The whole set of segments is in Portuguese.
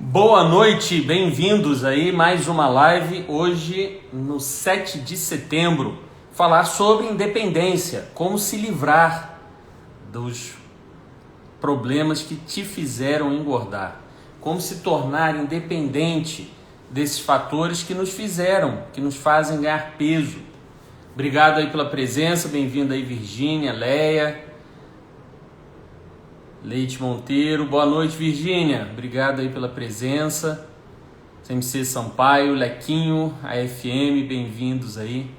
Boa noite, bem-vindos aí, mais uma live, hoje no 7 de setembro, falar sobre independência, como se livrar dos problemas que te fizeram engordar, como se tornar independente desses fatores que nos fizeram, que nos fazem ganhar peso. Obrigado aí pela presença, bem-vinda aí Virgínia, Leia, Leite Monteiro, boa noite Virgínia, obrigado aí pela presença, CMC Sampaio, Lequinho, AFM, bem-vindos aí,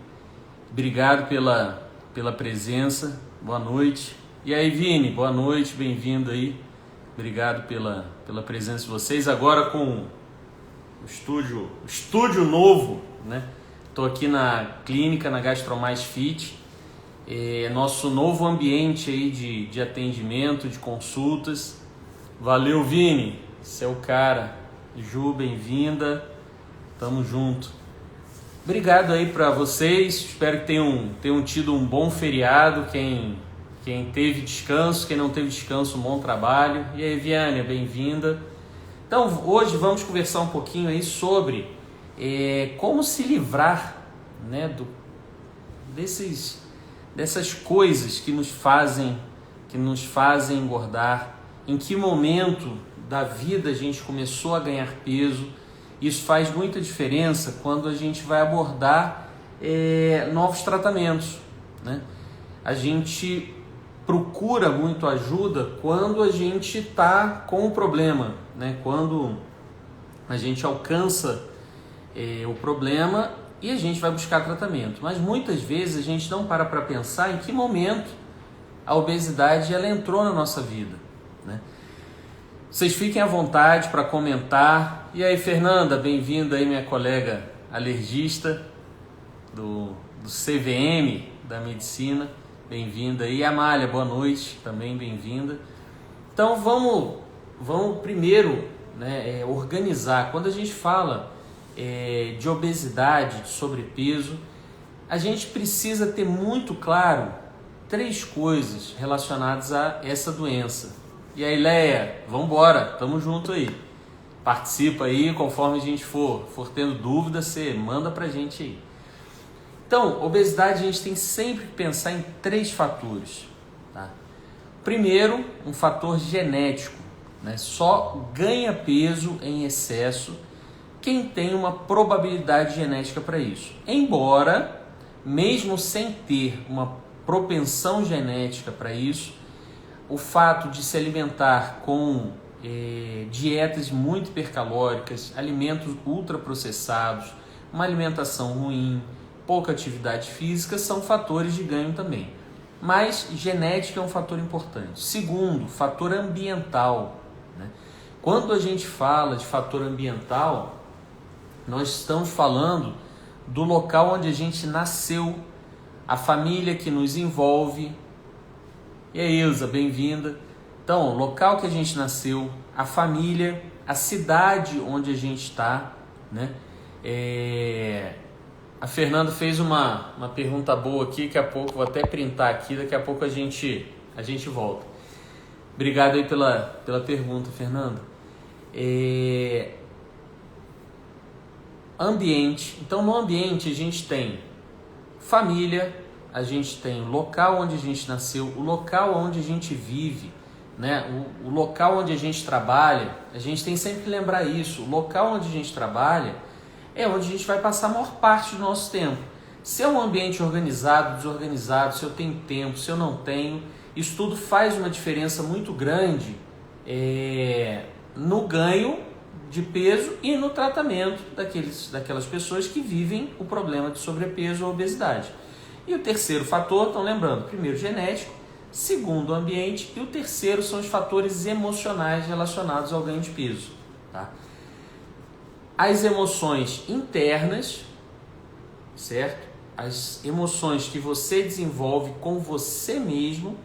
obrigado pela presença, boa noite. E aí Vini, boa noite, bem-vindo aí, obrigado pela presença de vocês, agora com o estúdio novo, né? Estou aqui na clínica, na Gastromais Fit, nosso novo ambiente aí de atendimento, de consultas. Valeu, Vini, você é o cara. Ju, bem-vinda, tamo junto. Obrigado aí para vocês, espero que tenham tido um bom feriado, quem teve descanso, quem não teve descanso, um bom trabalho. E aí, Viânia, bem-vinda. Então, hoje vamos conversar um pouquinho aí sobre como se livrar, né, dessas coisas que nos fazem engordar, em que momento da vida a gente começou a ganhar peso. Isso faz muita diferença quando a gente vai abordar novos tratamentos, né? A gente procura muito ajuda quando a gente está com o problema, né? Quando a gente alcança o problema e a gente vai buscar tratamento, mas muitas vezes a gente não para pensar em que momento a obesidade ela entrou na nossa vida, né? Vocês fiquem à vontade para comentar. E aí, Fernanda, bem-vinda aí, minha colega alergista do CVM da medicina, bem-vinda aí. Amália, boa noite, também bem-vinda. Então vamos primeiro, né, organizar. Quando a gente fala de obesidade, de sobrepeso, a gente precisa ter muito claro 3 coisas relacionadas a essa doença. E aí, Leia, vamos embora, tamo junto aí. Participa aí, conforme a gente for tendo dúvida, você manda pra gente aí. Então, obesidade a gente tem sempre que pensar em 3 fatores. Tá? Primeiro, um fator genético, né? Só ganha peso em excesso quem tem uma probabilidade genética para isso. Embora, mesmo sem ter uma propensão genética para isso, o fato de se alimentar com dietas muito hipercalóricas, alimentos ultraprocessados, uma alimentação ruim, pouca atividade física, são fatores de ganho também. Mas genética é um fator importante. Segundo, fator ambiental, né? Quando a gente fala de fator ambiental, nós estamos falando do local onde a gente nasceu, a família que nos envolve. E aí, Ilza, bem-vinda. Então, o local que a gente nasceu, a família, a cidade onde a gente está, né? A Fernanda fez uma pergunta boa aqui, daqui a pouco, vou até printar aqui, daqui a pouco a gente volta. Obrigado aí pela pergunta, Fernanda. Ambiente. Então, no ambiente a gente tem família, a gente tem o local onde a gente nasceu, o local onde a gente vive, né? O local onde a gente trabalha. A gente tem sempre que lembrar isso. O local onde a gente trabalha é onde a gente vai passar a maior parte do nosso tempo. Se é um ambiente organizado, desorganizado, se eu tenho tempo, se eu não tenho, isso tudo faz uma diferença muito grande no ganho de peso e no tratamento daquelas pessoas que vivem o problema de sobrepeso ou obesidade. E o terceiro fator, estão lembrando, primeiro genético, segundo ambiente, e o terceiro são os fatores emocionais relacionados ao ganho de peso. Tá? As emoções internas, certo? As emoções que você desenvolve com você mesmo,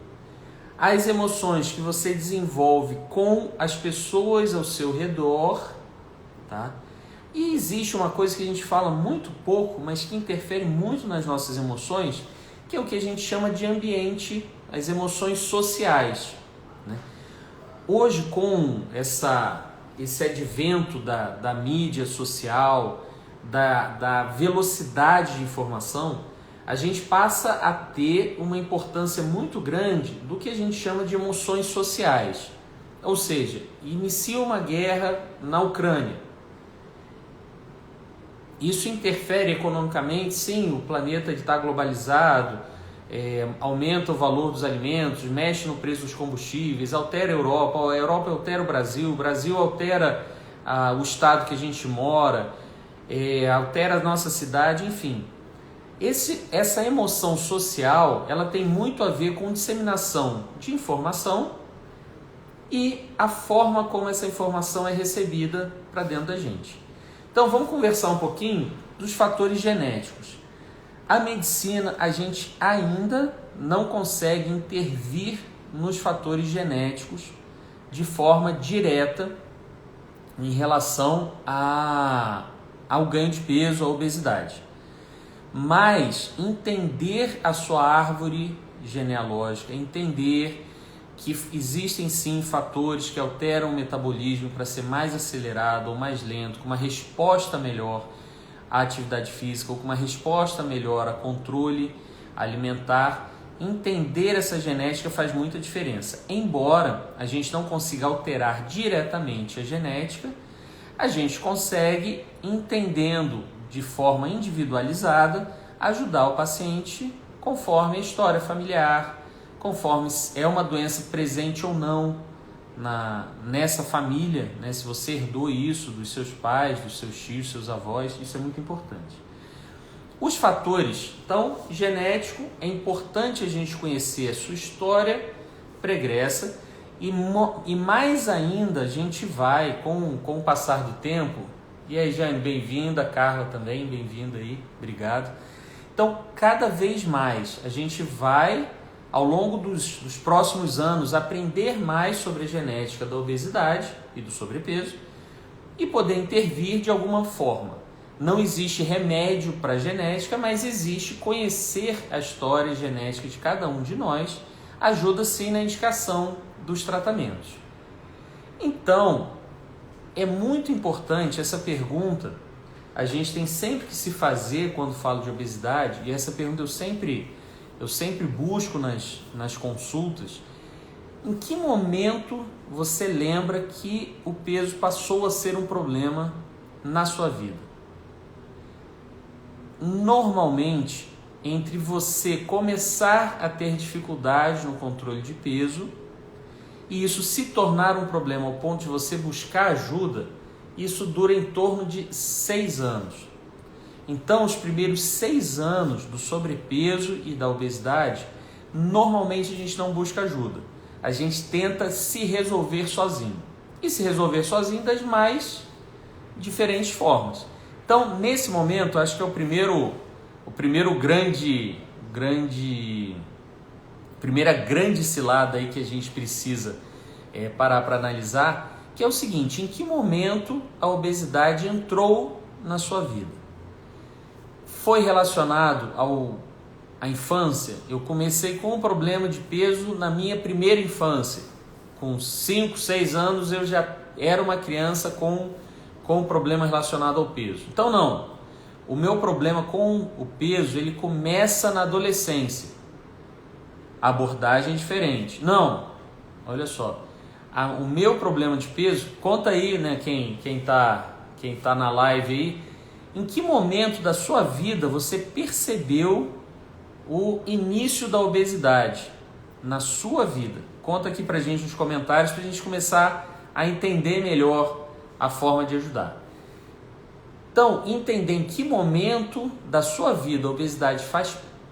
as emoções que você desenvolve com as pessoas ao seu redor, tá? E existe uma coisa que a gente fala muito pouco, mas que interfere muito nas nossas emoções, que é o que a gente chama de ambiente, as emoções sociais, né? Hoje, com essa esse advento da mídia social, da velocidade de informação, a gente passa a ter uma importância muito grande do que a gente chama de emoções sociais. Ou seja, inicia uma guerra na Ucrânia. Isso interfere economicamente? Sim, o planeta está globalizado, aumenta o valor dos alimentos, mexe no preço dos combustíveis, altera a Europa altera o Brasil altera o estado que a gente mora, altera a nossa cidade, enfim. Essa emoção social, ela tem muito a ver com disseminação de informação e a forma como essa informação é recebida para dentro da gente. Então vamos conversar um pouquinho dos fatores genéticos. A medicina, a gente ainda não consegue intervir nos fatores genéticos de forma direta em relação ao ganho de peso, à obesidade. Mas entender a sua árvore genealógica, entender que existem sim fatores que alteram o metabolismo para ser mais acelerado ou mais lento, com uma resposta melhor à atividade física ou com uma resposta melhor a controle alimentar. Entender essa genética faz muita diferença. Embora a gente não consiga alterar diretamente a genética, a gente consegue, entendendo de forma individualizada, ajudar o paciente conforme a história familiar, conforme é uma doença presente ou não nessa família, né? Se você herdou isso dos seus pais, dos seus tios, dos seus avós, isso é muito importante. Os fatores, então, genético, é importante a gente conhecer a sua história pregressa e mais ainda a gente vai, com o passar do tempo. E aí, Jane, bem-vinda, Carla também, bem-vinda aí, obrigado. Então, cada vez mais a gente vai, ao longo dos próximos anos, aprender mais sobre a genética da obesidade e do sobrepeso e poder intervir de alguma forma. Não existe remédio para a genética, mas existe conhecer a história genética de cada um de nós, ajuda sim na indicação dos tratamentos. Então, é muito importante essa pergunta, a gente tem sempre que se fazer quando falo de obesidade, e essa pergunta eu sempre busco nas consultas. Em que momento você lembra que o peso passou a ser um problema na sua vida? Normalmente, entre você começar a ter dificuldade no controle de peso e isso se tornar um problema ao ponto de você buscar ajuda, isso dura em torno de 6 anos. Então, os primeiros 6 anos do sobrepeso e da obesidade, normalmente a gente não busca ajuda. A gente tenta se resolver sozinho. E se resolver sozinho das mais diferentes formas. Então, nesse momento, acho que é o primeira grande cilada aí que a gente precisa parar para analisar, que é o seguinte: em que momento a obesidade entrou na sua vida? Foi relacionado à infância? Eu comecei com um problema de peso na minha primeira infância. Com 5, 6 anos eu já era uma criança com um problema relacionado ao peso. Então não, o meu problema com o peso ele começa na adolescência. A abordagem é diferente. Não, olha só, o meu problema de peso, conta aí, né, quem tá na live aí, em que momento da sua vida você percebeu o início da obesidade na sua vida? Conta aqui pra gente nos comentários pra gente começar a entender melhor a forma de ajudar. Então, entender em que momento da sua vida a obesidade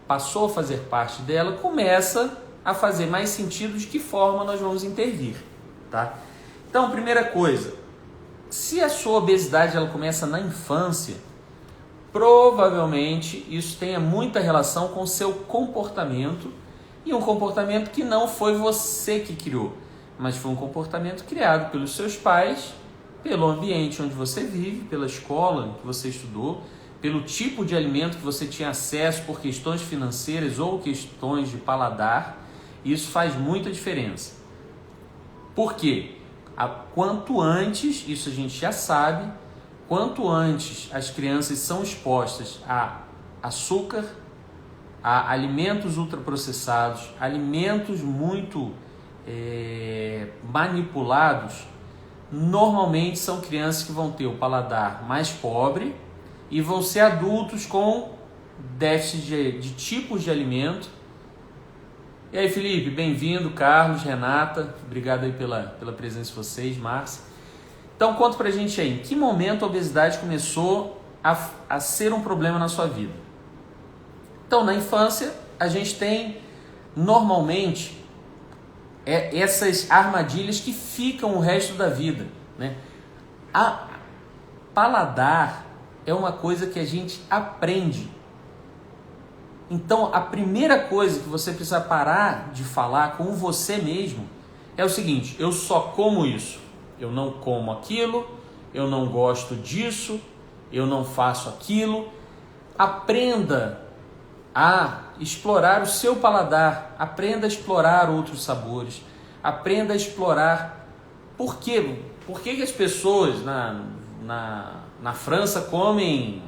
passou a fazer parte dela, começa a fazer mais sentido de que forma nós vamos intervir, tá? Então, primeira coisa, se a sua obesidade ela começa na infância, provavelmente isso tenha muita relação com o seu comportamento, e um comportamento que não foi você que criou, mas foi um comportamento criado pelos seus pais, pelo ambiente onde você vive, pela escola em que você estudou, pelo tipo de alimento que você tinha acesso por questões financeiras ou questões de paladar. Isso faz muita diferença. Por quê? Quanto antes, isso a gente já sabe, quanto antes as crianças são expostas a açúcar, a alimentos ultraprocessados, alimentos muito manipulados, normalmente são crianças que vão ter o paladar mais pobre e vão ser adultos com déficit de tipos de alimento. E aí, Felipe, bem-vindo, Carlos, Renata, obrigado aí pela presença de vocês, Márcia. Então, conta pra gente aí, em que momento a obesidade começou a ser um problema na sua vida? Então, na infância, a gente tem, normalmente, essas armadilhas que ficam o resto da vida, né? Paladar é uma coisa que a gente aprende. Então, a primeira coisa que você precisa parar de falar com você mesmo é o seguinte: eu só como isso, eu não como aquilo, eu não gosto disso, eu não faço aquilo. Aprenda a explorar o seu paladar, aprenda a explorar outros sabores, aprenda a explorar por quê. Por que as pessoas na França comem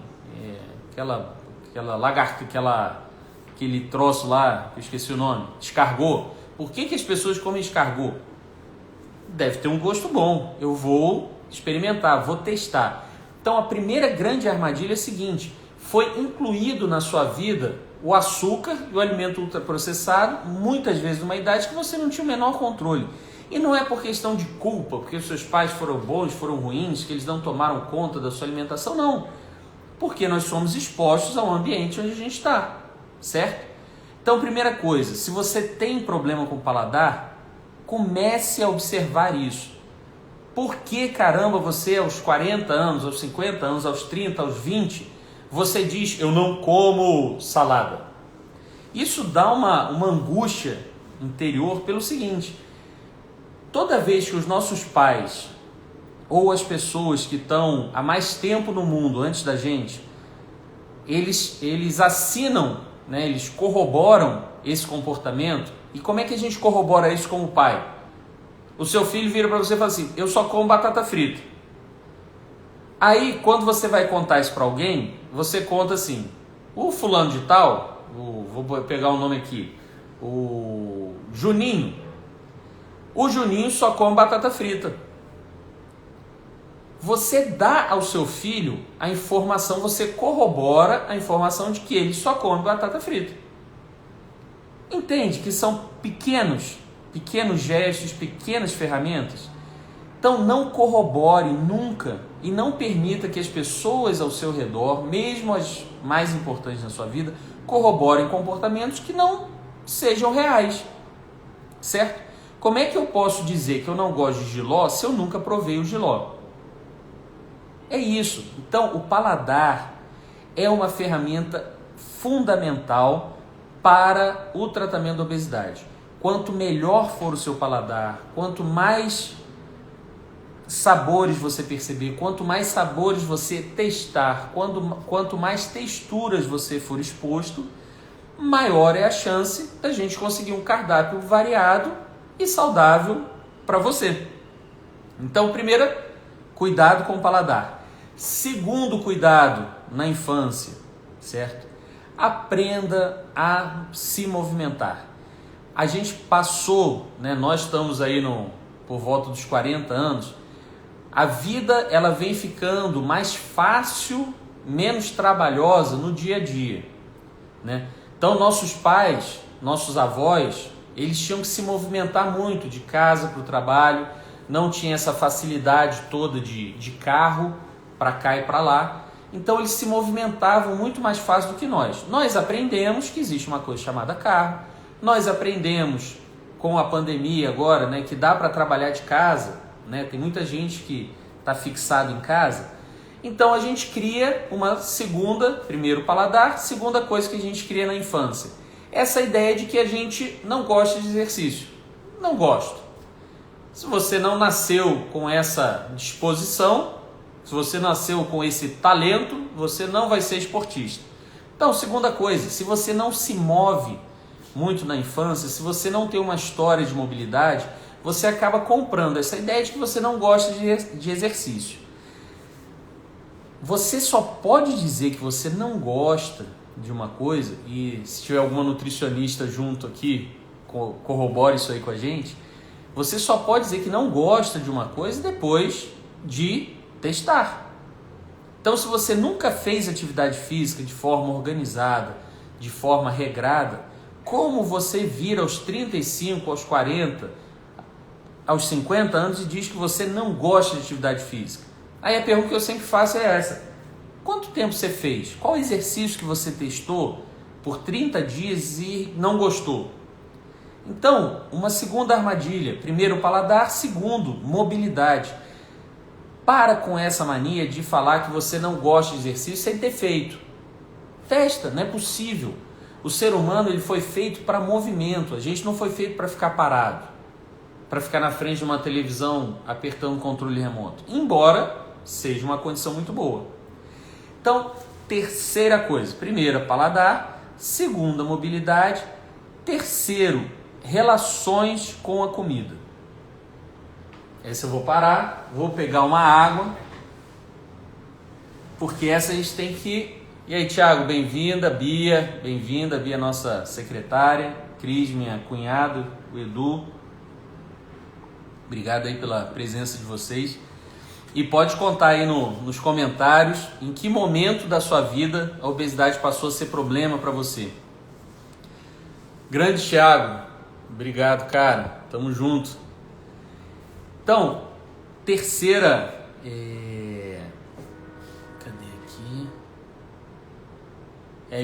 aquele troço lá, que eu esqueci o nome, escargot? Por que as pessoas comem escargot? Deve ter um gosto bom, eu vou experimentar, vou testar. Então a primeira grande armadilha é a seguinte: foi incluído na sua vida o açúcar e o alimento ultraprocessado, muitas vezes numa idade que você não tinha o menor controle. E não é por questão de culpa, porque os seus pais foram bons, foram ruins, que eles não tomaram conta da sua alimentação, não. Porque nós somos expostos ao ambiente onde a gente está, certo? Então, primeira coisa, se você tem problema com o paladar, comece a observar isso. Por que, caramba, você aos 40 anos, aos 50 anos, aos 30, aos 20... você diz, eu não como salada? Isso dá uma angústia interior pelo seguinte: toda vez que os nossos pais ou as pessoas que estão há mais tempo no mundo antes da gente, eles assinam, né, eles corroboram esse comportamento. E como é que a gente corrobora isso como pai? O seu filho vira para você e fala assim: eu só como batata frita. Aí, quando você vai contar isso para alguém, você conta assim: o fulano de tal, vou pegar o nome aqui, o Juninho. O Juninho só come batata frita. Você dá ao seu filho a informação, você corrobora a informação de que ele só come batata frita. Entende que são pequenos gestos, pequenas ferramentas? Então não corrobore nunca e não permita que as pessoas ao seu redor, mesmo as mais importantes na sua vida, corroborem comportamentos que não sejam reais, certo? Como é que eu posso dizer que eu não gosto de jiló se eu nunca provei o jiló? É isso. Então o paladar é uma ferramenta fundamental para o tratamento da obesidade. Quanto melhor for o seu paladar, quanto mais sabores você perceber, quanto mais sabores você testar, quanto mais texturas você for exposto, maior é a chance da gente conseguir um cardápio variado e saudável para você. Então, primeiro, cuidado com o paladar. Segundo, cuidado na infância, certo? Aprenda a se movimentar. A gente passou, né, nós estamos aí por volta dos 40 anos, a vida ela vem ficando mais fácil, menos trabalhosa no dia a dia, né? Então nossos pais, nossos avós, eles tinham que se movimentar muito de casa para o trabalho, não tinha essa facilidade toda de carro para cá e para lá, então eles se movimentavam muito mais fácil do que nós. Nós aprendemos que existe uma coisa chamada carro, nós aprendemos com a pandemia agora, né, que dá para trabalhar de casa, né? Tem muita gente que está fixado em casa. Então a gente cria uma primeiro paladar, segunda coisa que a gente cria na infância, essa ideia de que a gente não gosta de exercício. Não gosto. Se você não nasceu com essa disposição, se você nasceu com esse talento, você não vai ser esportista. Então, segunda coisa, se você não se move muito na infância, se você não tem uma história de mobilidade, você acaba comprando essa ideia de que você não gosta de exercício. Você só pode dizer que você não gosta de uma coisa, e se tiver alguma nutricionista junto aqui, corrobore isso aí com a gente, você só pode dizer que não gosta de uma coisa depois de testar. Então, se você nunca fez atividade física de forma organizada, de forma regrada, como você vira aos 35, aos 40, aos 50 anos e diz que você não gosta de atividade física? Aí a pergunta que eu sempre faço é essa: quanto tempo você fez? Qual exercício que você testou por 30 dias e não gostou? Então, uma segunda armadilha: primeiro, paladar; segundo, mobilidade. Para com essa mania de falar que você não gosta de exercício sem ter feito. Testa, não é possível. O ser humano ele foi feito para movimento, a gente não foi feito para ficar parado, para ficar na frente de uma televisão apertando o controle remoto, embora seja uma condição muito boa. Então, terceira coisa: primeira, paladar; segunda, mobilidade; terceiro, relações com a comida. Essa eu vou parar, vou pegar uma água, porque essa a gente tem que... E aí, Thiago, bem-vinda, Bia, nossa secretária, Cris, minha cunhada, o Edu. Obrigado aí pela presença de vocês. E pode contar aí nos comentários em que momento da sua vida a obesidade passou a ser problema para você. Grande Thiago, obrigado, cara, tamo junto. Então, terceira... Cadê aqui?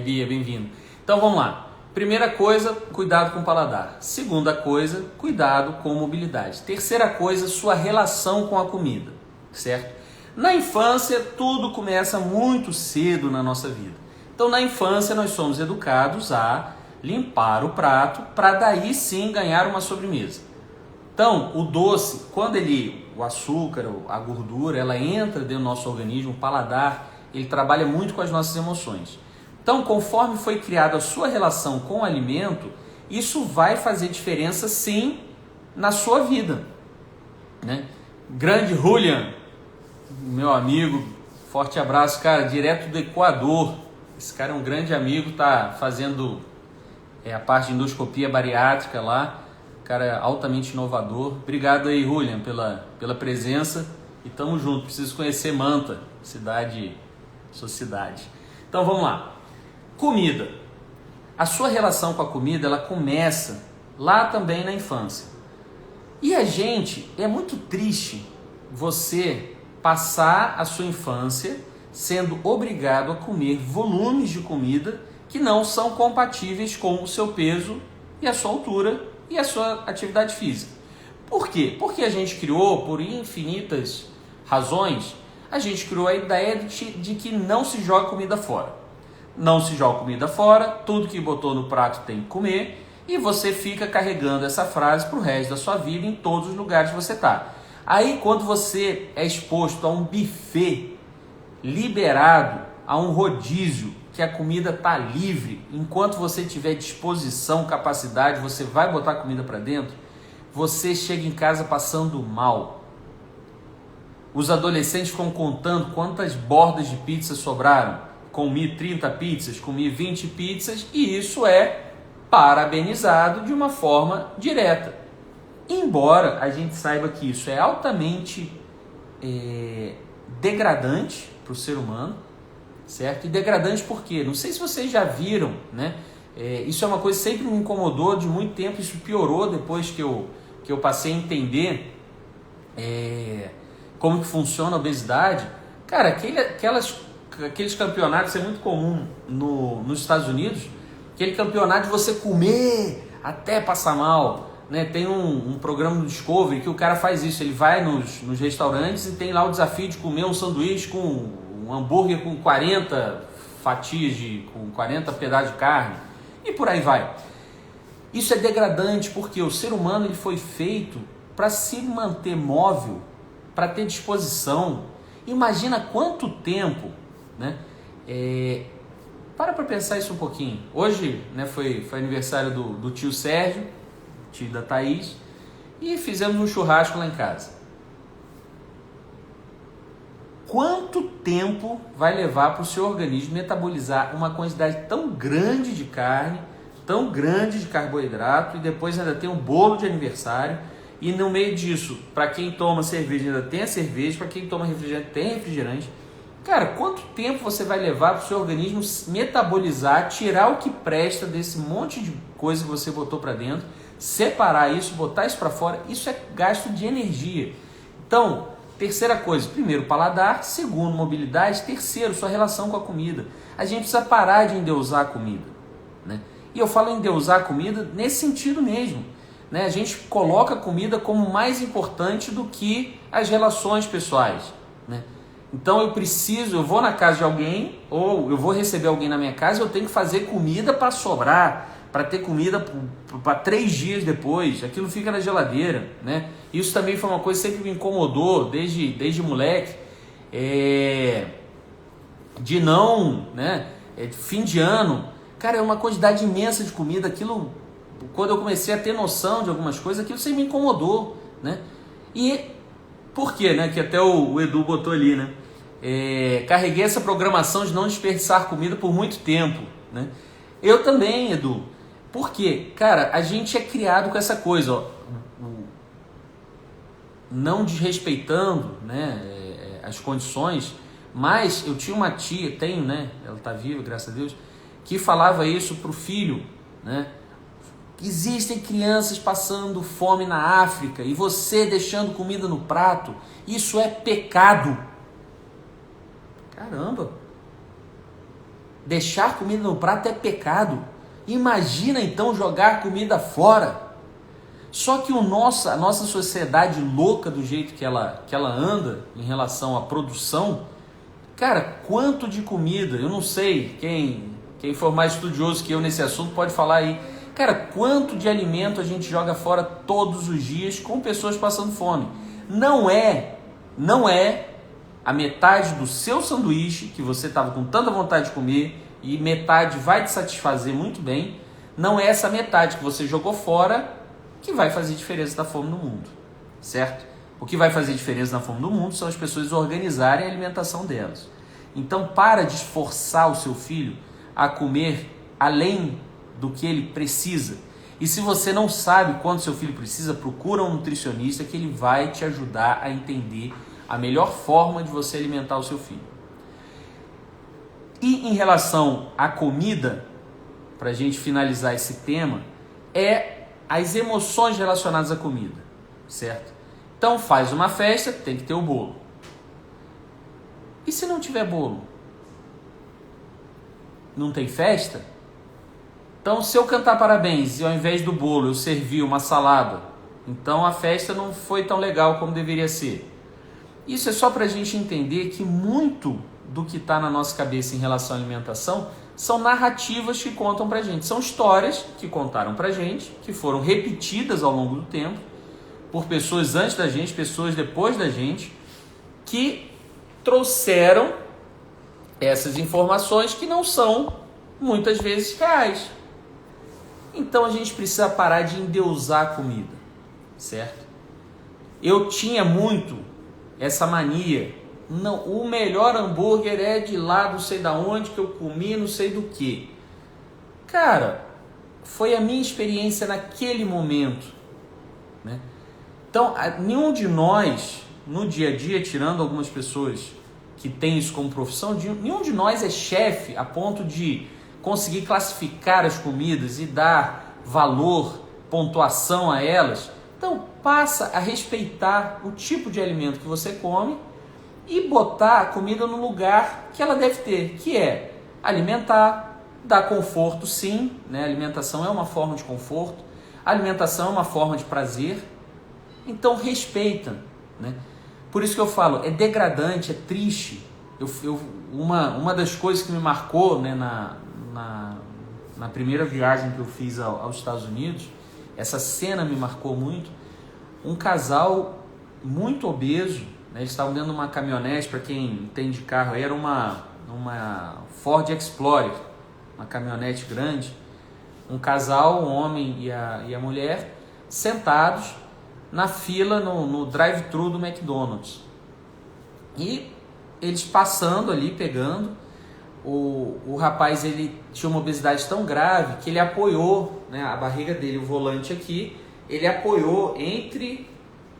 Bia, bem-vindo. Então, vamos lá. Primeira coisa, cuidado com o paladar. Segunda coisa, cuidado com mobilidade. Terceira coisa, sua relação com a comida, certo? Na infância, tudo começa muito cedo na nossa vida. Então, na infância, nós somos educados a limpar o prato para daí sim ganhar uma sobremesa. Então, o doce, quando o açúcar, a gordura, ela entra dentro do nosso organismo, o paladar, ele trabalha muito com as nossas emoções. Então, conforme foi criada a sua relação com o alimento, isso vai fazer diferença sim na sua vida, né? Grande Julian, meu amigo, forte abraço, cara, direto do Equador. Esse cara é um grande amigo, tá fazendo a parte de endoscopia bariátrica lá. Cara, é altamente inovador. Obrigado aí, Julian, pela presença. E tamo junto. Preciso conhecer Manta, sua cidade. Então vamos lá. Comida. A sua relação com a comida, ela começa lá também na infância. E a gente, é muito triste você passar a sua infância sendo obrigado a comer volumes de comida que não são compatíveis com o seu peso e a sua altura e a sua atividade física. Por quê? Porque a gente criou, por infinitas razões, a gente criou a ideia de que não se joga comida fora. Não se joga comida fora, tudo que botou no prato tem que comer, e você fica carregando essa frase para o resto da sua vida em todos os lugares que você está. Aí, quando você é exposto a um buffet liberado, a um rodízio, que a comida está livre, enquanto você tiver disposição, capacidade, você vai botar comida para dentro, você chega em casa passando mal. Os adolescentes ficam contando quantas bordas de pizza sobraram. Comi 30 pizzas, comi 20 pizzas, e isso é parabenizado de uma forma direta. Embora a gente saiba que isso é altamente degradante para o ser humano, certo? E degradante por quê? Não sei se vocês já viram, né? Isso é uma coisa que sempre me incomodou de muito tempo, isso piorou depois que eu passei a entender como que funciona a obesidade. Cara, aqueles campeonatos, é muito comum nos Estados Unidos, aquele campeonato de você comer até passar mal, né? Tem um programa do Discovery que o cara faz isso, ele vai nos restaurantes e tem lá o desafio de comer um sanduíche com um hambúrguer com 40 fatias, com 40 pedaços de carne, e por aí vai. Isso é degradante porque o ser humano ele foi feito para se manter móvel, para ter disposição. Imagina quanto tempo, né? Para pensar isso um pouquinho. Hoje, né, foi aniversário do tio Sérgio, tio da Thaís, e fizemos um churrasco lá em casa. Quanto tempo vai levar para o seu organismo metabolizar uma quantidade tão grande de carne, tão grande de carboidrato, e depois ainda tem um bolo de aniversário, e no meio disso, para quem toma cerveja ainda tem a cerveja, para quem toma refrigerante tem refrigerante. Cara, quanto tempo você vai levar para o seu organismo metabolizar, tirar o que presta desse monte de coisa que você botou para dentro, separar isso, botar isso para fora? Isso é gasto de energia. Então, terceira coisa, primeiro, paladar. Segundo, mobilidade. Terceiro, sua relação com a comida. A gente precisa parar de endeusar a comida, né? E eu falo endeusar a comida nesse sentido mesmo, né? A gente coloca a comida como mais importante do que as relações pessoais, né? Então eu vou na casa de alguém, ou eu vou receber alguém na minha casa, eu tenho que fazer comida para sobrar, para ter comida para 3 dias depois. Aquilo fica na geladeira, né? Isso também foi uma coisa que sempre me incomodou desde moleque, de não, né? Fim de ano, cara, é uma quantidade imensa de comida. Aquilo, quando eu comecei a ter noção de algumas coisas, aquilo sempre me incomodou, né? E por quê, né? Que até o Edu botou ali, né? Carreguei essa programação de não desperdiçar comida por muito tempo, né? Eu também, Edu. Por quê? Cara, a gente é criado com essa coisa, ó, não desrespeitando, né, as condições, mas eu tinha uma tia, tenho, né? Ela está viva, graças a Deus, que falava isso pro filho, né? Existem crianças passando fome na África e você deixando comida no prato, isso é pecado. Caramba! Deixar comida no prato é pecado. Imagina então jogar comida fora. Só que a nossa sociedade louca do jeito que ela anda em relação à produção, cara, quanto de comida, eu não sei, quem for mais estudioso que eu nesse assunto pode falar aí. Cara, quanto de alimento a gente joga fora todos os dias com pessoas passando fome. Não é a metade do seu sanduíche que você estava com tanta vontade de comer e metade vai te satisfazer muito bem. Não é essa metade que você jogou fora que vai fazer diferença na fome no mundo, certo? O que vai fazer diferença na fome do mundo são as pessoas organizarem a alimentação delas. Então, para de esforçar o seu filho a comer além do que ele precisa. E se você não sabe quanto seu filho precisa, procura um nutricionista que ele vai te ajudar a entender a melhor forma de você alimentar o seu filho. E em relação à comida, para a gente finalizar esse tema, as emoções relacionadas à comida, certo? Então faz uma festa, tem que ter o bolo. E se não tiver bolo? Não tem festa? Então, se eu cantar parabéns e ao invés do bolo eu servir uma salada, então a festa não foi tão legal como deveria ser. Isso é só para a gente entender que muito do que está na nossa cabeça em relação à alimentação são narrativas que contam para a gente. São histórias que contaram para a gente, que foram repetidas ao longo do tempo, por pessoas antes da gente, pessoas depois da gente, que trouxeram essas informações que não são, muitas vezes, reais. Então a gente precisa parar de endeusar a comida, certo? Eu tinha muito essa mania. Não, o melhor hambúrguer é de lá, não sei da onde, que eu comi, não sei do que. Cara, foi a minha experiência naquele momento, né? Então, nenhum de nós, no dia a dia, tirando algumas pessoas que têm isso como profissão, nenhum de nós é chefe a ponto de conseguir classificar as comidas e dar valor, pontuação a elas. Então, passa a respeitar o tipo de alimento que você come e botar a comida no lugar que ela deve ter, que é alimentar, dar conforto, sim, né? A alimentação é uma forma de conforto, a alimentação é uma forma de prazer. Então, respeita, né? Por isso que eu falo, é degradante, é triste. Uma das coisas que me marcou, né, na primeira viagem que eu fiz aos Estados Unidos, essa cena me marcou muito. Um casal muito obeso, né, eles estavam dentro de uma caminhonete, para quem entende de carro, era uma Ford Explorer, uma caminhonete grande. Um casal, um homem e a mulher, sentados na fila no drive-thru do McDonald's. E eles passando ali, pegando, o rapaz ele tinha uma obesidade tão grave que ele apoiou, né, a barriga dele, o volante aqui, ele apoiou entre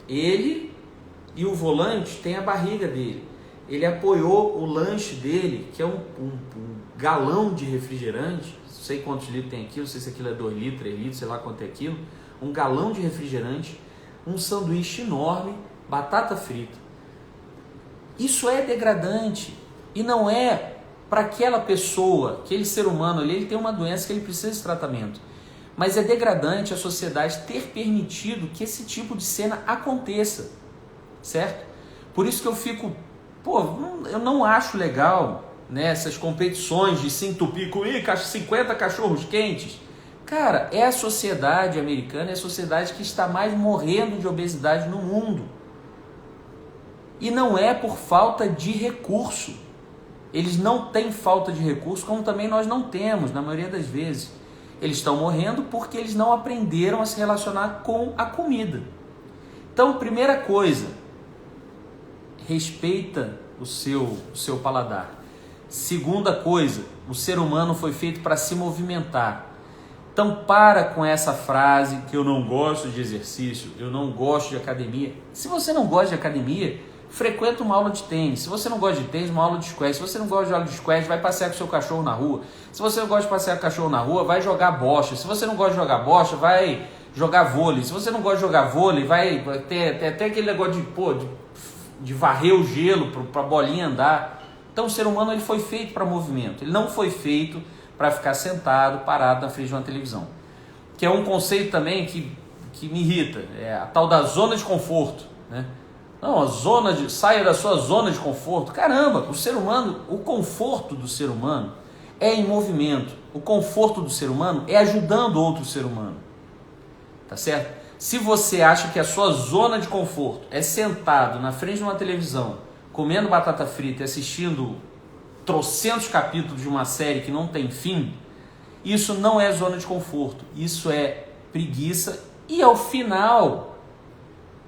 ele e o volante, tem a barriga dele. Ele apoiou o lanche dele, que é um galão de refrigerante, não sei quantos litros tem aquilo, não sei se aquilo é 2 litros, 3 litros, sei lá quanto é aquilo, um galão de refrigerante, um sanduíche enorme, batata frita. Isso é degradante e não é para aquela pessoa, aquele ser humano ali, ele tem uma doença que ele precisa de tratamento. Mas é degradante a sociedade ter permitido que esse tipo de cena aconteça, certo? Por isso que eu fico, eu não acho legal, né, essas competições de se entupir com 50 cachorros quentes. Cara, é a sociedade americana, é a sociedade que está mais morrendo de obesidade no mundo. E não é por falta de recurso. Eles não têm falta de recurso, como também nós não temos, na maioria das vezes. Eles estão morrendo porque eles não aprenderam a se relacionar com a comida. Então, primeira coisa, respeita o seu paladar. Segunda coisa, o ser humano foi feito para se movimentar. Então para com essa frase que eu não gosto de exercício, eu não gosto de academia. Se você não gosta de academia, frequenta uma aula de tênis. Se você não gosta de tênis, uma aula de squash. Se você não gosta de aula de squash, vai passear com o seu cachorro na rua. Se você não gosta de passear com o cachorro na rua, vai jogar bocha. Se você não gosta de jogar bocha, vai jogar vôlei. Se você não gosta de jogar vôlei, vai ter até aquele negócio de varrer o gelo para a bolinha andar. Então o ser humano ele foi feito para movimento. Ele não foi feito para ficar sentado, parado na frente de uma televisão. Que é um conceito também que me irrita. É a tal da zona de conforto, né? Não, saia da sua zona de conforto. Caramba, o ser humano, o conforto do ser humano é em movimento. O conforto do ser humano é ajudando outro ser humano. Tá certo? Se você acha que a sua zona de conforto é sentado na frente de uma televisão, comendo batata frita e assistindo trocentos capítulos de uma série que não tem fim, isso não é zona de conforto. Isso é preguiça e ao final,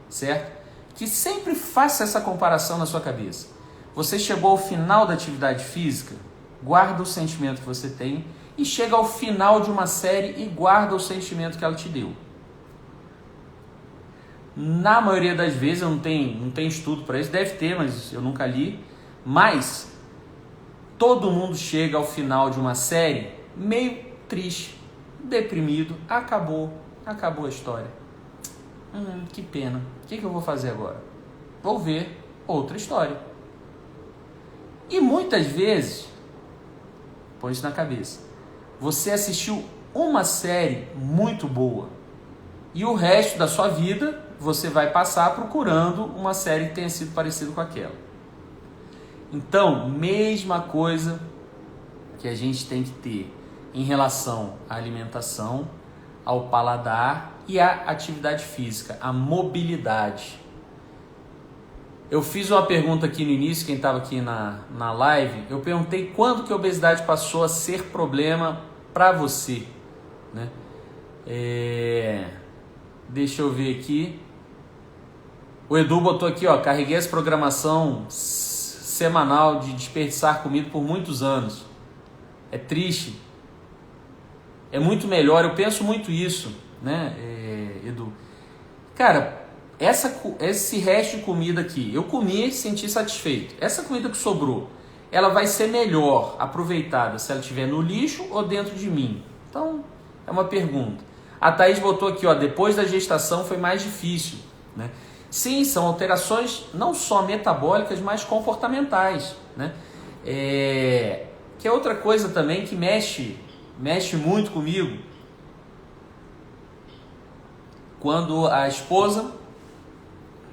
certo? Que sempre faça essa comparação na sua cabeça. Você chegou ao final da atividade física, guarda o sentimento que você tem e chega ao final de uma série e guarda o sentimento que ela te deu. Na maioria das vezes, eu não tenho estudo para isso, deve ter, mas eu nunca li, mas todo mundo chega ao final de uma série meio triste, deprimido, acabou a história. Que pena. O que eu vou fazer agora? Vou ver outra história. E muitas vezes, põe isso na cabeça, você assistiu uma série muito boa e o resto da sua vida você vai passar procurando uma série que tenha sido parecida com aquela. Então, mesma coisa que a gente tem que ter em relação à alimentação, ao paladar e à atividade física, a mobilidade. Eu fiz uma pergunta aqui no início, quem estava aqui na live, eu perguntei quando que a obesidade passou a ser problema para você, né? Deixa eu ver aqui. O Edu botou aqui, ó, carreguei essa programação semanal de desperdiçar comida por muitos anos. É triste. É muito melhor, eu penso muito isso, né, Edu? Cara, esse resto de comida aqui, eu comi e senti satisfeito. Essa comida que sobrou, ela vai ser melhor aproveitada se ela estiver no lixo ou dentro de mim? Então, é uma pergunta. A Thaís botou aqui, ó, depois da gestação foi mais difícil, né? Sim, são alterações não só metabólicas, mas comportamentais, né? Que é outra coisa também que mexe muito comigo. Quando a esposa,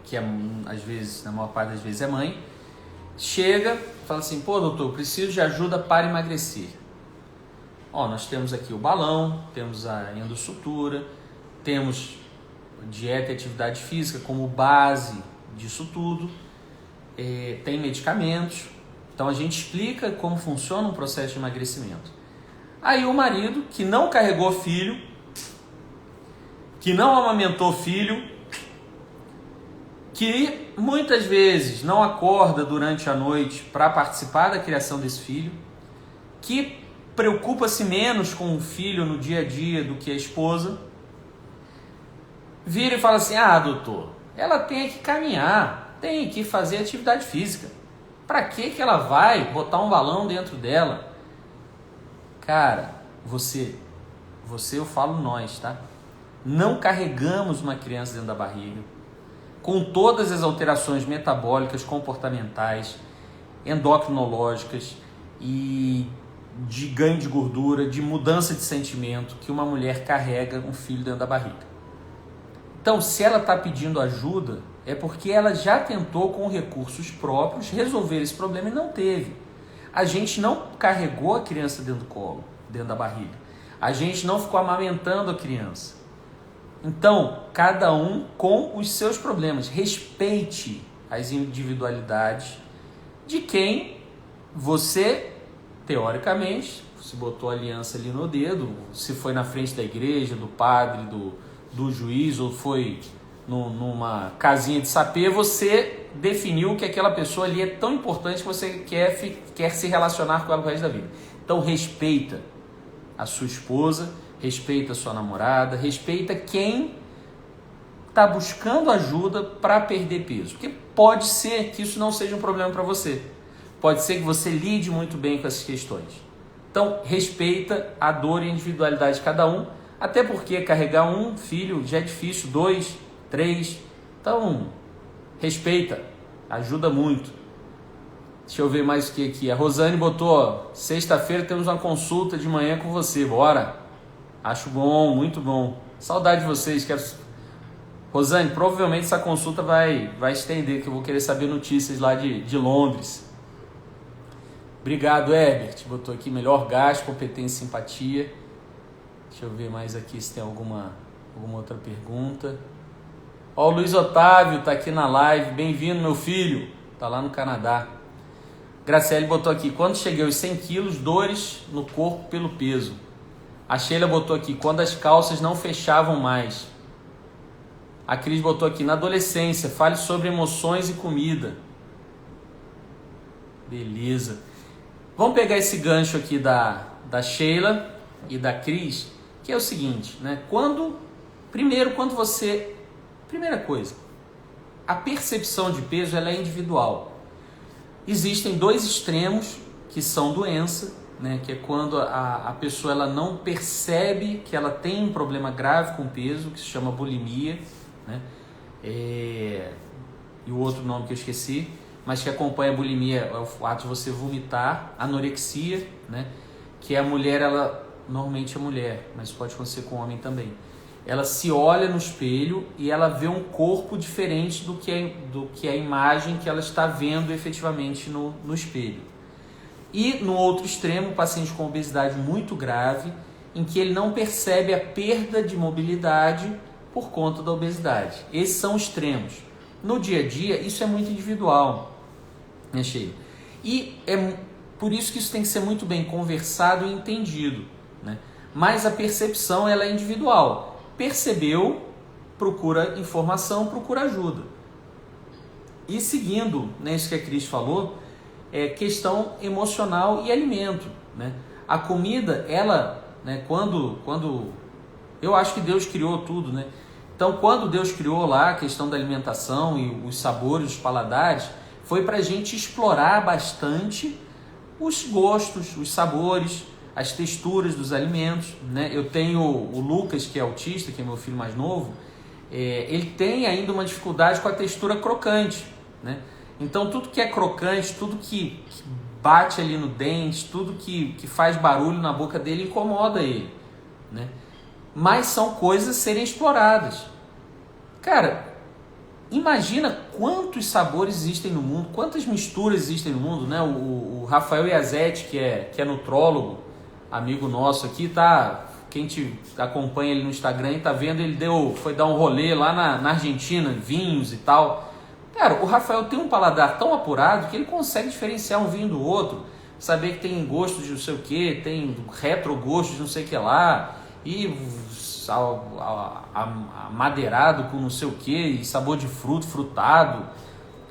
que às vezes, na maior parte das vezes é mãe, chega e fala assim, pô doutor, eu preciso de ajuda para emagrecer. Ó, nós temos aqui o balão, temos a endossutura, temos dieta e atividade física como base disso tudo, tem medicamentos, então a gente explica como funciona um processo de emagrecimento. Aí o marido, que não carregou filho, que não amamentou filho, que muitas vezes não acorda durante a noite para participar da criação desse filho, que preocupa-se menos com o filho no dia a dia do que a esposa, vira e fala assim: ah, doutor, ela tem que caminhar, tem que fazer atividade física. Para que ela vai botar um balão dentro dela? Cara, você eu falo nós, tá? Não carregamos uma criança dentro da barriga, com todas as alterações metabólicas, comportamentais, endocrinológicas e de ganho de gordura, de mudança de sentimento que uma mulher carrega um filho dentro da barriga. Então, se ela está pedindo ajuda, é porque ela já tentou com recursos próprios resolver esse problema e não teve. A gente não carregou a criança dentro do colo, dentro da barriga. A gente não ficou amamentando a criança. Então, cada um com os seus problemas. Respeite as individualidades de quem você, teoricamente, se botou a aliança ali no dedo, se foi na frente da igreja, do padre, do juiz, ou foi numa casinha de sapê, você definiu que aquela pessoa ali é tão importante que você quer se relacionar com ela o resto da vida. Então, respeita a sua esposa, respeita a sua namorada, respeita quem está buscando ajuda para perder peso. Porque pode ser que isso não seja um problema para você. Pode ser que você lide muito bem com essas questões. Então, respeita a dor e a individualidade de cada um, até porque carregar um filho já é difícil, 2, 3. Então, respeita, ajuda muito. Deixa eu ver mais o que aqui. A Rosane botou: sexta-feira temos uma consulta de manhã com você, bora? Acho bom, muito bom. Saudade de vocês. Rosane, provavelmente essa consulta vai estender, que eu vou querer saber notícias lá de Londres. Obrigado, Herbert. Botou aqui: melhor gás, competência e simpatia. Deixa eu ver mais aqui se tem alguma outra pergunta. Ó, o Luiz Otávio está aqui na live. Bem-vindo, meu filho. Está lá no Canadá. Graciele botou aqui: quando cheguei aos 100 quilos, dores no corpo pelo peso. A Sheila botou aqui: quando as calças não fechavam mais. A Cris botou aqui: na adolescência, fale sobre emoções e comida. Beleza. Vamos pegar esse gancho aqui da Sheila e da Cris, que é o seguinte, né? Primeira coisa, a percepção de peso ela é individual. Existem dois extremos que são doença, né? Que é quando a pessoa ela não percebe que ela tem um problema grave com peso, que se chama bulimia, né? E o outro nome que eu esqueci, mas que acompanha a bulimia é o fato de você vomitar. Anorexia, né? Que a mulher, ela normalmente é mulher, mas pode acontecer com o homem também. Ela se olha no espelho e ela vê um corpo diferente do que a imagem que ela está vendo efetivamente no espelho. E no outro extremo, o paciente com obesidade muito grave, em que ele não percebe a perda de mobilidade por conta da obesidade. Esses são os extremos. No dia a dia, isso é muito individual, né, Sheila? E é por isso que isso tem que ser muito bem conversado e entendido, né? Mas a percepção ela é individual. Percebeu, procura informação, procura ajuda. E seguindo, né, isso que a Cris falou, é questão emocional e alimento, né? A comida, ela, né, quando eu acho que Deus criou tudo, né? Então, quando Deus criou lá a questão da alimentação e os sabores, os paladares, foi para a gente explorar bastante os gostos, os sabores, as texturas dos alimentos, né? Eu tenho o Lucas, que é autista, que é meu filho mais novo, ele tem ainda uma dificuldade com a textura crocante, né? Então, tudo que é crocante, tudo que bate ali no dente, tudo que faz barulho na boca dele incomoda ele, né? Mas são coisas a serem exploradas. Cara, imagina quantos sabores existem no mundo, quantas misturas existem no mundo, né? O Rafael Iazetti, que é nutrólogo, amigo nosso aqui, tá? Quem te acompanha ele no Instagram tá vendo, ele foi dar um rolê lá na Argentina, vinhos e tal. Cara, o Rafael tem um paladar tão apurado que ele consegue diferenciar um vinho do outro, saber que tem gosto de não sei o que, tem retrogosto de não sei o que lá, e amadeirado com não sei o que, e sabor de fruto, frutado.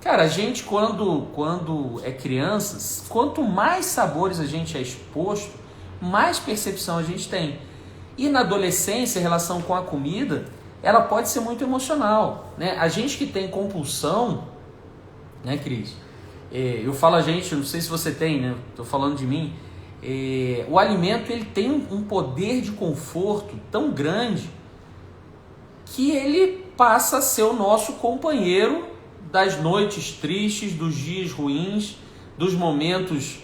Cara, a gente quando é criança, quanto mais sabores a gente é exposto, mais percepção a gente tem. E na adolescência, a relação com a comida, ela pode ser muito emocional, né? A gente que tem compulsão, né, Cris? Eu falo a gente, não sei se você tem, né? Estou falando de mim. O alimento, ele tem um poder de conforto tão grande que ele passa a ser o nosso companheiro das noites tristes, dos dias ruins, dos momentos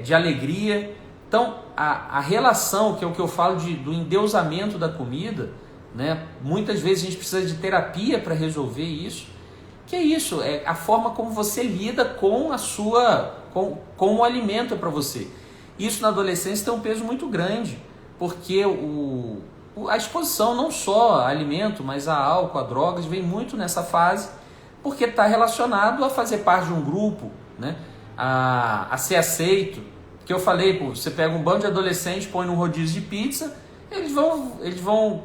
de alegria. Então, a relação, que é o que eu falo do endeusamento da comida, né? Muitas vezes a gente precisa de terapia para resolver isso. Que é isso? É a forma como você lida com com o alimento para você. Isso na adolescência tem um peso muito grande, porque a exposição não só a alimento, mas a álcool, a drogas, vem muito nessa fase, porque está relacionado a fazer parte de um grupo, né? A ser aceito. Que eu falei, pô, você pega um bando de adolescentes, põe num rodízio de pizza, eles vão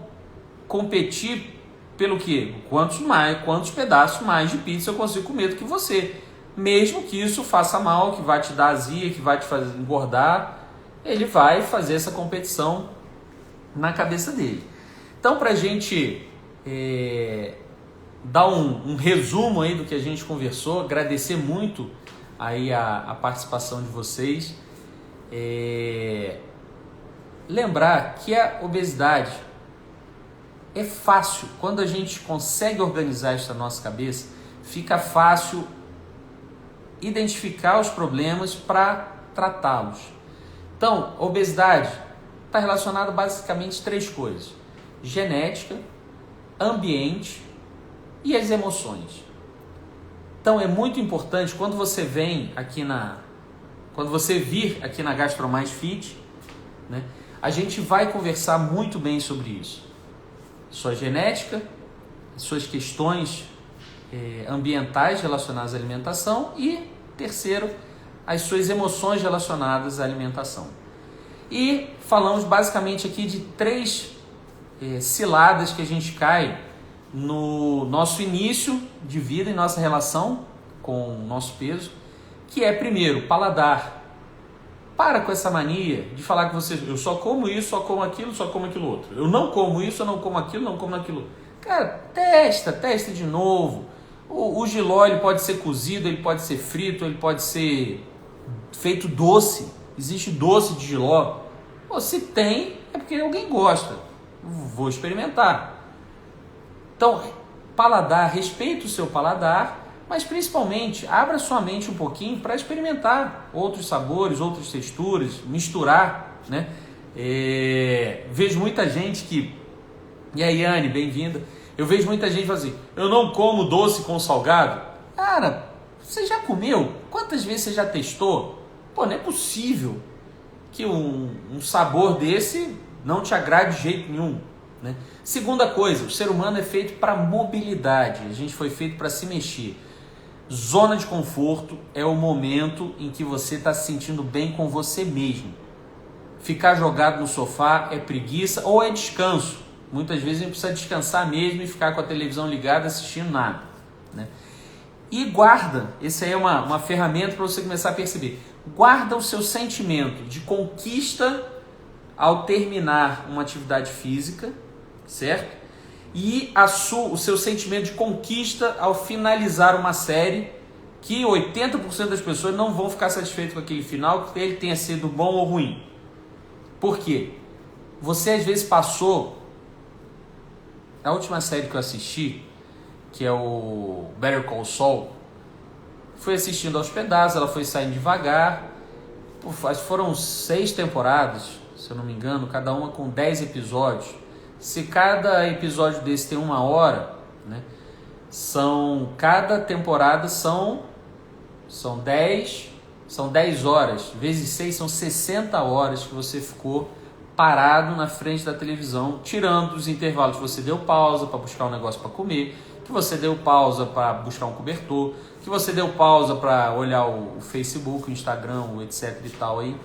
competir pelo quê? Quantos pedaços mais de pizza eu consigo comer do que você. Mesmo que isso faça mal, que vai te dar azia, que vai te fazer engordar, ele vai fazer essa competição na cabeça dele. Então, para a gente dar um resumo aí do que a gente conversou, agradecer muito aí a participação de vocês, lembrar que a obesidade é fácil, quando a gente consegue organizar isso na nossa cabeça, fica fácil identificar os problemas para tratá-los. Então, a obesidade está relacionada basicamente a 3 coisas: genética, ambiente e as emoções. Então, é muito importante quando você vir aqui na GastroMais Fit, né, a gente vai conversar muito bem sobre isso. Sua genética, suas questões ambientais relacionadas à alimentação e, terceiro, as suas emoções relacionadas à alimentação. E falamos basicamente aqui de 3 ciladas que a gente cai no nosso início de vida e nossa relação com o nosso peso, que é, primeiro, paladar. Para com essa mania de falar que eu só como isso, só como aquilo outro. Eu não como isso, eu não como aquilo, não como aquilo. Cara, testa de novo. O jiló, ele pode ser cozido, ele pode ser frito, ele pode ser feito doce. Existe doce de jiló. Pô, se tem, é porque alguém gosta. Vou experimentar. Então, paladar, respeita o seu paladar, mas principalmente abra sua mente um pouquinho para experimentar outros sabores, outras texturas, misturar, né? Vejo muita gente que... E aí, Anne, bem-vinda. Eu vejo muita gente falando assim: eu não como doce com salgado. Cara, você já comeu? Quantas vezes você já testou? Pô, não é possível que um sabor desse não te agrade de jeito nenhum, né? Segunda coisa, o ser humano é feito para mobilidade. A gente foi feito para se mexer. Zona de conforto é o momento em que você está se sentindo bem com você mesmo. Ficar jogado no sofá é preguiça ou é descanso. Muitas vezes a gente precisa descansar mesmo e ficar com a televisão ligada assistindo nada, né? E guarda, essa aí é uma ferramenta para você começar a perceber. Guarda o seu sentimento de conquista ao terminar uma atividade física, certo? E o seu sentimento de conquista ao finalizar uma série, que 80% das pessoas não vão ficar satisfeitos com aquele final, que ele tenha sido bom ou ruim. Por quê? Você às vezes passou... A última série que eu assisti, que é o Better Call Saul, fui assistindo aos pedaços, ela foi saindo devagar. Foram 6 temporadas, se eu não me engano, cada uma com 10 episódios. Se cada episódio desse tem 1 hora, né, cada temporada são 10 horas, vezes 6 são 60 horas que você ficou parado na frente da televisão, tirando os intervalos que você deu pausa para buscar um negócio para comer, que você deu pausa para buscar um cobertor, que você deu pausa para olhar o Facebook, o Instagram, o etc e tal aí.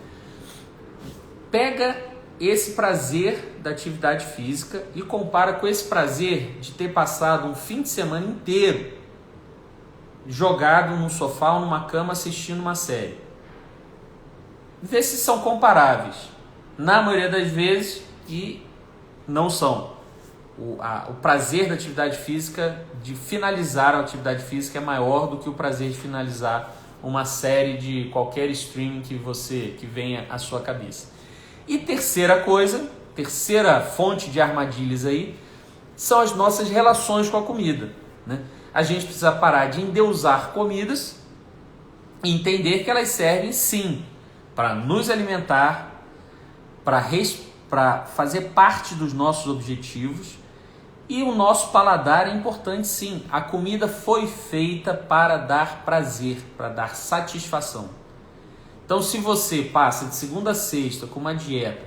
Pega esse prazer da atividade física e compara com esse prazer de ter passado um fim de semana inteiro jogado num sofá ou numa cama assistindo uma série. Vê se são comparáveis. Na maioria das vezes, e não são. O prazer da atividade física, de finalizar a atividade física, é maior do que o prazer de finalizar uma série de qualquer streaming que venha à sua cabeça. E terceira fonte de armadilhas aí, são as nossas relações com a comida, né? A gente precisa parar de endeusar comidas e entender que elas servem sim para nos alimentar, para fazer parte dos nossos objetivos, e o nosso paladar é importante sim. A comida foi feita para dar prazer, para dar satisfação. Então, se você passa de segunda a sexta com uma dieta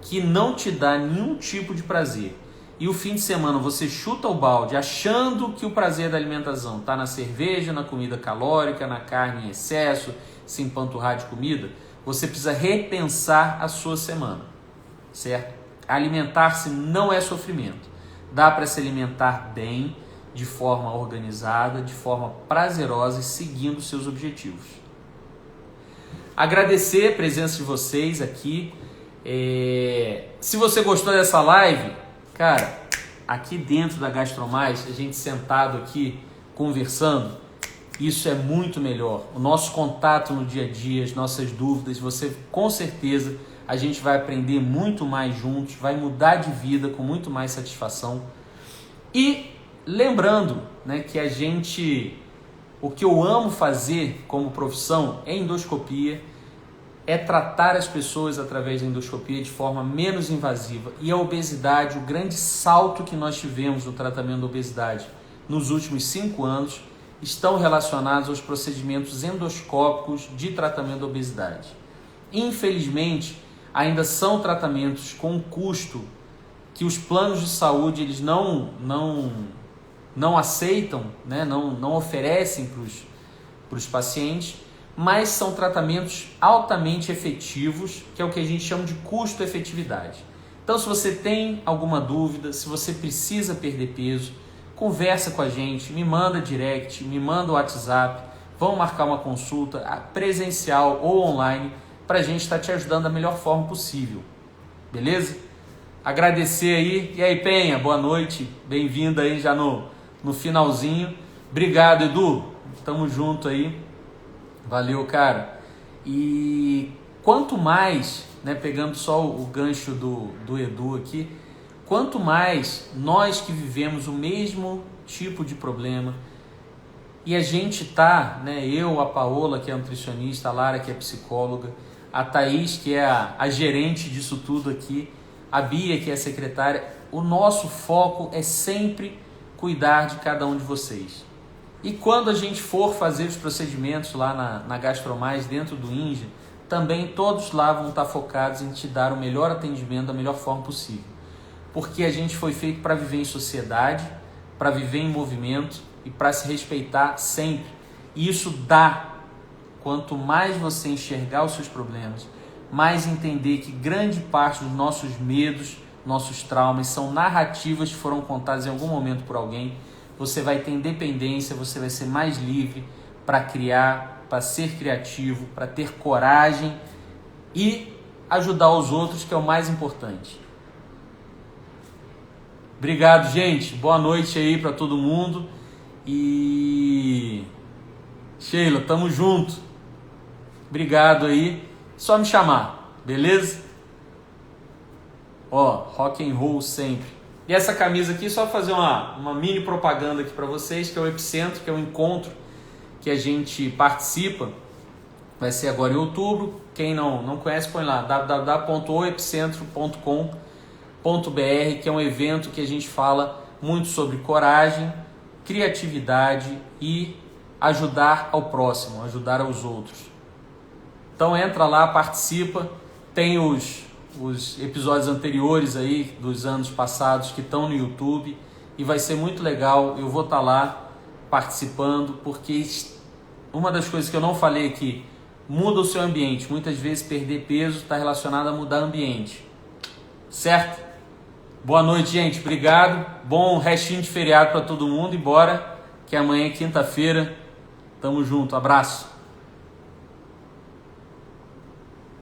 que não te dá nenhum tipo de prazer, e o fim de semana você chuta o balde achando que o prazer da alimentação está na cerveja, na comida calórica, na carne em excesso, se empanturrar de comida, você precisa repensar a sua semana, certo? Alimentar-se não é sofrimento. Dá para se alimentar bem, de forma organizada, de forma prazerosa e seguindo seus objetivos. Agradecer a presença de vocês aqui. Se você gostou dessa live, cara, aqui dentro da GastroMais, a gente sentado aqui conversando, isso é muito melhor. O nosso contato no dia a dia, as nossas dúvidas, você com certeza a gente vai aprender muito mais juntos, vai mudar de vida com muito mais satisfação. E lembrando, né, que o que eu amo fazer como profissão é endoscopia, é tratar as pessoas através da endoscopia de forma menos invasiva. E a obesidade, o grande salto que nós tivemos no tratamento da obesidade nos últimos 5 anos, estão relacionados aos procedimentos endoscópicos de tratamento da obesidade. Infelizmente, ainda são tratamentos com custo que os planos de saúde eles não aceitam, né? não oferecem para os pacientes, mas são tratamentos altamente efetivos, que é o que a gente chama de custo-efetividade. Então, se você tem alguma dúvida, se você precisa perder peso, conversa com a gente, me manda direct, me manda o WhatsApp, vamos marcar uma consulta presencial ou online para a gente estar te ajudando da melhor forma possível, beleza? Agradecer aí. E aí, Penha, boa noite, bem-vinda aí já no finalzinho. Obrigado, Edu, tamo junto aí, valeu, cara. E quanto mais, né, pegando só o gancho do Edu aqui, quanto mais nós que vivemos o mesmo tipo de problema, e a gente tá, né, eu, a Paola, que é nutricionista, a Lara, que é psicóloga, a Thaís, que é a gerente disso tudo aqui, a Bia, que é a secretária, o nosso foco é sempre cuidar de cada um de vocês. E quando a gente for fazer os procedimentos lá na GastroMais, dentro do INJA, também todos lá vão estar focados em te dar o melhor atendimento da melhor forma possível. Porque a gente foi feito para viver em sociedade, para viver em movimento e para se respeitar sempre. E isso dá. Quanto mais você enxergar os seus problemas, mais entender que grande parte dos nossos medos, nossos traumas são narrativas que foram contadas em algum momento por alguém, você vai ter independência, você vai ser mais livre para criar, para ser criativo, para ter coragem e ajudar os outros, que é o mais importante. Obrigado, gente. Boa noite aí para todo mundo. E Sheila, tamo junto. Obrigado aí. Só me chamar, beleza? Ó, rock and roll sempre. E essa camisa aqui, só fazer uma mini propaganda aqui para vocês, que é o Epicentro, que é um encontro que a gente participa. Vai ser agora em outubro. Quem não conhece, põe lá, www.oepicentro.com.br, que é um evento que a gente fala muito sobre coragem, criatividade e ajudar ao próximo, ajudar aos outros. Então entra lá, participa, tem os episódios anteriores aí dos anos passados que estão no YouTube e vai ser muito legal. Eu vou estar lá participando, porque uma das coisas que eu não falei aqui, muda o seu ambiente. Muitas vezes perder peso está relacionado a mudar ambiente. certo? Boa noite, gente. Obrigado. Bom restinho de feriado para todo mundo e bora que amanhã é quinta-feira. Tamo junto. Abraço.